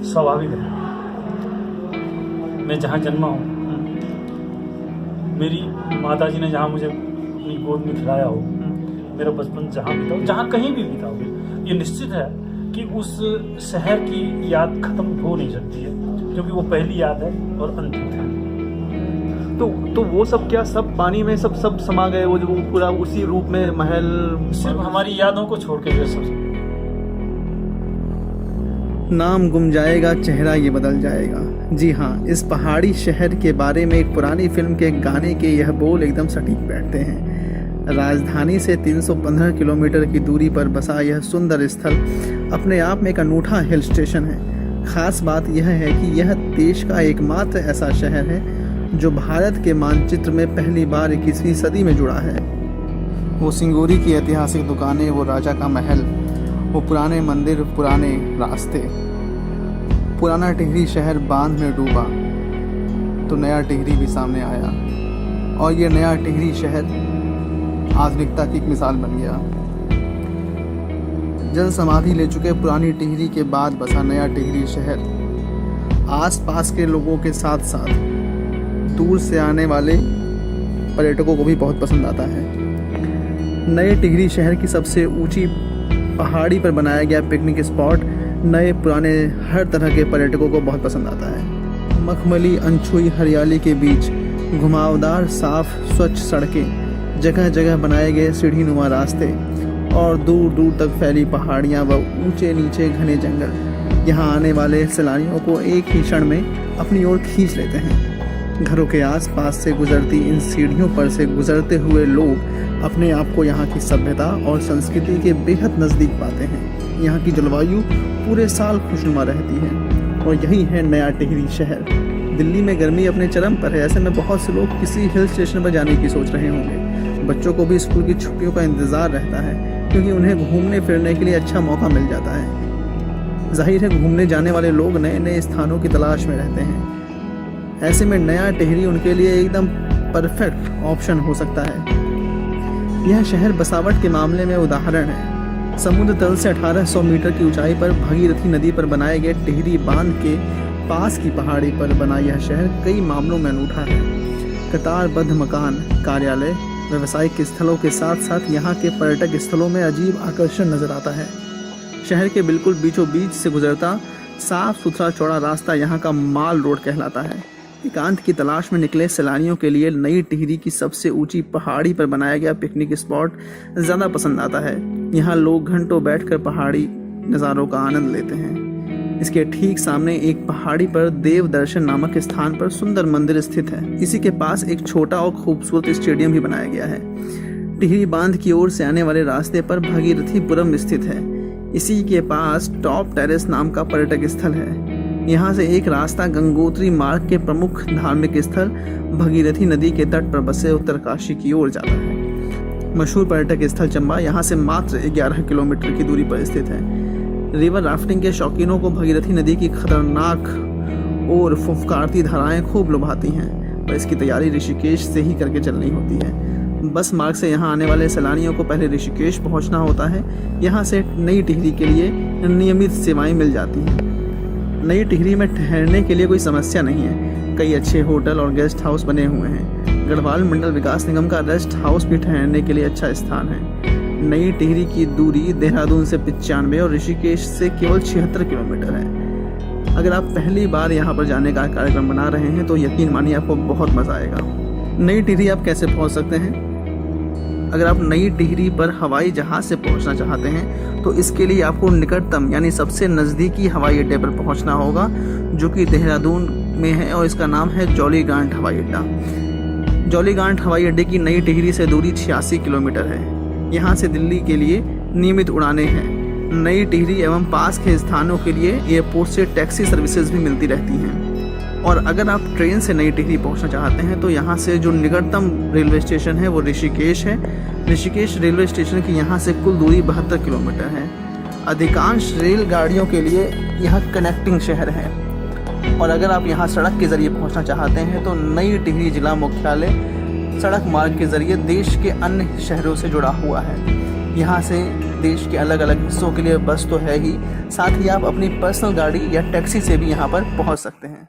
स्वाभाविक है। मैं जहाँ जन्मा हूँ, मेरी माताजी ने जहाँ मुझे अपनी गोद में खिलाया हो, मेरा बचपन जहाँ बीता हो, जहाँ कहीं भी बीता हो, ये निश्चित है कि उस शहर की याद खत्म हो नहीं सकती है, क्योंकि वो पहली याद है और अंतिम है। तो वो सब क्या सब पानी में सब समा गए, वो जो पूरा उसी रूप में महल? सिर्फ हमारी यादों को छोड़ के जो सब नाम गुम जाएगा, चेहरा ये बदल जाएगा। जी हाँ, इस पहाड़ी शहर के बारे में एक पुरानी फिल्म के गाने के यह बोल एकदम सटीक बैठते हैं। राजधानी से 315 किलोमीटर की दूरी पर बसा यह सुंदर स्थल अपने आप में एक अनूठा हिल स्टेशन है। खास बात यह है कि यह देश का एकमात्र ऐसा शहर है जो भारत के मानचित्र में पहली बार 21वीं सदी में जुड़ा है। वो सिंगूरी की ऐतिहासिक दुकानें, वो राजा का महल, वो पुराने मंदिर, पुराने रास्ते। पुराना टिहरी शहर बांध में डूबा तो नया टिहरी भी सामने आया, और ये नया टिहरी शहर आधुनिकता की एक मिसाल बन गया। जल समाधि ले चुके पुरानी टिहरी के बाद बसा नया टिहरी शहर आसपास के लोगों के साथ साथ दूर से आने वाले पर्यटकों को भी बहुत पसंद आता है। नए टिहरी शहर की सबसे ऊंची पहाड़ी पर बनाया गया पिकनिक स्पॉट नए पुराने हर तरह के पर्यटकों को बहुत पसंद आता है। मखमली अनछुई हरियाली के बीच घुमावदार साफ स्वच्छ सड़कें, जगह जगह बनाए गए सीढ़ीनुमा रास्ते और दूर दूर तक फैली पहाड़ियाँ व ऊंचे नीचे घने जंगल यहाँ आने वाले सैलानियों को एक ही क्षण में अपनी ओर खींच लेते हैं। घरों के आसपास से गुजरती इन सीढ़ियों पर से गुजरते हुए लोग अपने आप को यहाँ की सभ्यता और संस्कृति के बेहद नज़दीक पाते हैं। यहाँ की जलवायु पूरे साल खुशनुमा रहती है और यही है नया टिहरी शहर। दिल्ली में गर्मी अपने चरम पर है, ऐसे में बहुत से लोग किसी हिल स्टेशन पर जाने की सोच रहे होंगे। बच्चों को भी स्कूल की छुट्टियों का इंतज़ार रहता है, क्योंकि उन्हें घूमने फिरने के लिए अच्छा मौका मिल जाता है। जाहिर है घूमने जाने वाले लोग नए नए स्थानों की तलाश में रहते हैं। ऐसे में नया टिहरी उनके लिए एकदम परफेक्ट ऑप्शन हो सकता है। यह शहर बसावट के मामले में उदाहरण है। समुद्र तल से 1800 मीटर की ऊंचाई पर भगीरथी नदी पर बनाए गए टिहरी बांध के पास की पहाड़ी पर बना यह शहर कई मामलों में अनूठा है। कतारबद्ध मकान, कार्यालय, व्यावसायिक स्थलों के साथ साथ यहाँ के पर्यटक स्थलों में अजीब आकर्षण नजर आता है। शहर के बिल्कुल बीचों बीच से गुजरता साफ सुथरा चौड़ा रास्ता यहाँ का माल रोड कहलाता है। एकांत की तलाश में निकले सैलानियों के लिए नई टिहरी की सबसे ऊंची पहाड़ी पर बनाया गया पिकनिक स्पॉट ज़्यादा पसंद आता है। यहाँ लोग घंटों बैठकर पहाड़ी नज़ारों का आनंद लेते हैं। इसके ठीक सामने एक पहाड़ी पर देव दर्शन नामक स्थान पर सुंदर मंदिर स्थित है। इसी के पास एक छोटा और खूबसूरत स्टेडियम भी बनाया गया है। टिहरी बांध की ओर से आने वाले रास्ते पर भगीरथीपुरम स्थित है। इसी के पास टॉप टेरेस नाम का पर्यटक स्थल है। यहाँ से एक रास्ता गंगोत्री मार्ग के प्रमुख धार्मिक स्थल भगीरथी नदी के तट पर बसे उत्तरकाशी की ओर जाता है। मशहूर पर्यटक स्थल चंबा यहाँ से मात्र 11 किलोमीटर की दूरी पर स्थित है। रिवर राफ्टिंग के शौकीनों को भगीरथी नदी की खतरनाक और फुफकारती धाराएं खूब लुभाती हैं, पर इसकी तैयारी ऋषिकेश से ही करके चलनी होती है। बस मार्ग से यहाँ आने वाले सैलानियों को पहले ऋषिकेश पहुँचना होता है। यहाँ से नई टिहरी के लिए नियमित सेवाएं मिल जाती हैं। नई टिहरी में ठहरने के लिए कोई समस्या नहीं है। कई अच्छे होटल और गेस्ट हाउस बने हुए हैं। गढ़वाल मंडल विकास निगम का रेस्ट हाउस भी ठहरने के लिए अच्छा स्थान है। नई टिहरी की दूरी देहरादून से 95 और ऋषिकेश से केवल 76 किलोमीटर है। अगर आप पहली बार यहाँ पर जाने का कार्यक्रम बना रहे हैं तो यकीन मानिए आपको बहुत मज़ा आएगा। नई टिहरी आप कैसे पहुँच सकते हैं? अगर आप नई टिहरी पर हवाई जहाज़ से पहुंचना चाहते हैं तो इसके लिए आपको निकटतम यानी सबसे नज़दीकी हवाई अड्डे पर पहुंचना होगा, जो कि देहरादून में है और इसका नाम है जौलीग्रांट हवाई अड्डा। जौलीग्रांट हवाई अड्डे की नई टिहरी से दूरी 86 किलोमीटर है। यहाँ से दिल्ली के लिए नियमित उड़ानें हैं। नई टिहरी एवं पास के स्थानों के लिए एयरपोर्ट से टैक्सी सर्विसेज भी मिलती रहती हैं। और अगर आप ट्रेन से नई टिहरी पहुंचना चाहते हैं तो यहाँ से जो निकटतम रेलवे स्टेशन है वो ऋषिकेश है। ऋषिकेश रेलवे स्टेशन की यहाँ से कुल दूरी 72 किलोमीटर है। अधिकांश रेलगाड़ियों के लिए यह कनेक्टिंग शहर है। और अगर आप यहाँ सड़क के ज़रिए पहुँचना चाहते हैं तो नई टिहरी जिला मुख्यालय सड़क मार्ग के ज़रिए देश के अन्य शहरों से जुड़ा हुआ है। यहाँ से देश के अलग अलग हिस्सों के लिए बस तो है ही, साथ ही आप अपनी पर्सनल गाड़ी या टैक्सी से भी यहाँ पर पहुँच सकते हैं।